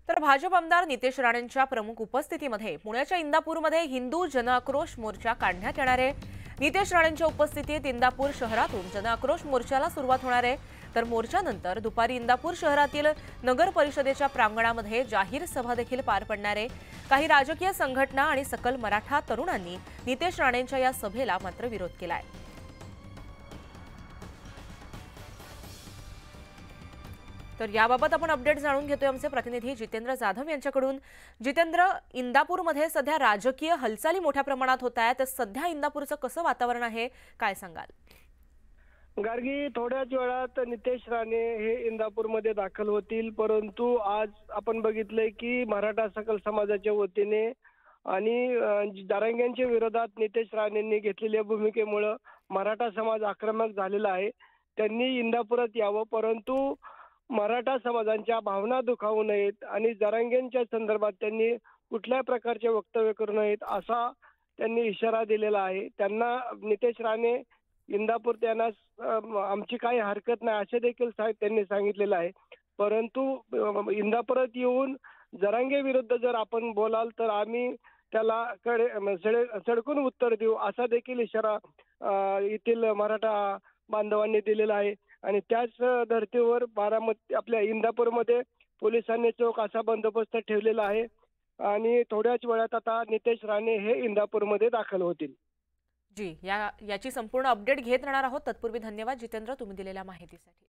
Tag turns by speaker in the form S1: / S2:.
S1: तर भाजप आमदार नितेश राणेंच्या प्रमुख उपस्थितीमध्ये पुण्याच्या इंदापूरमध्ये हिंदू जनआक्रोश मोर्चा काढण्यात येणार आहे। नितेश राणेंच्या उपस्थितीत इंदापूर शहरातून जनआक्रोश मोर्चाला सुरुवात होणार आहे। तर मोर्चानंतर दुपारी इंदापूर शहरातील नगर परिषदेच्या प्रांगणामध्ये जाहीर सभा देखील पार पडणार आहे। काही राजकीय संघटना आणि सकल मराठा तरुणांनी नितेश राणेंच्या या सभेला मात्र विरोध केलाय। तर याबाबत आपण अपडेट जाणून घेतोय आमचे प्रतिनिधी जितेंद्र जाधव यांच्याकडून। जितेंद्र, इंदापूरमध्ये सध्या राजकीय हालचाली मोठ्या प्रमाणात होत आहेत, तर सध्या इंदापूरचं कसं वातावरण आहे, काय सांगाल?
S2: गार्गी, थोड्याच वेळात नितेश राणे हे इंदापूरमध्ये दाखल होतील, परंतु आज आपण बघितलंय की मराठा सकल समाजाच्या वतीने आणि जरांगेंच्या विरोधात नितेश राणेंनी घेतलेल्या भूमिकेमुळे मराठा समाज आक्रमक झालेला आहे। त्यांनी इंदापुरात यावं, परंतु मराठा समाजांच्या भावना दुखावू नयेत आणि जरांगेंच्या संदर्भात त्यांनी कुठल्या प्रकारचे वक्तव्य करू नयेत असा त्यांनी इशारा दिलेला आहे। त्यांना नितेश राणे इंदापूर त्यांना आमची काही हरकत नाही असे देखील त्यांनी सांगितलेलं आहे। परंतु इंदापुरात येऊन जरांगे विरुद्ध जर आपण बोलाल तर आम्ही त्याला सडकून उत्तर देऊ असा देखील इशारा येथील मराठा बांधवांनी दिलेला आहे। आणि त्याच धर्तीवर बारामती आपल्या इंदापूरमध्ये पोलिसांनी चोख असा बंदोबस्त ठेवलेला आहे आणि थोड्याच वेळात आता नितेश राणे हे इंदापूरमध्ये दाखल होतील।
S1: याची संपूर्ण अपडेट घेत राहणार आहोत। तत्पूर्वी धन्यवाद जितेंद्र, तुम्ही दिलेल्या माहितीसाठी।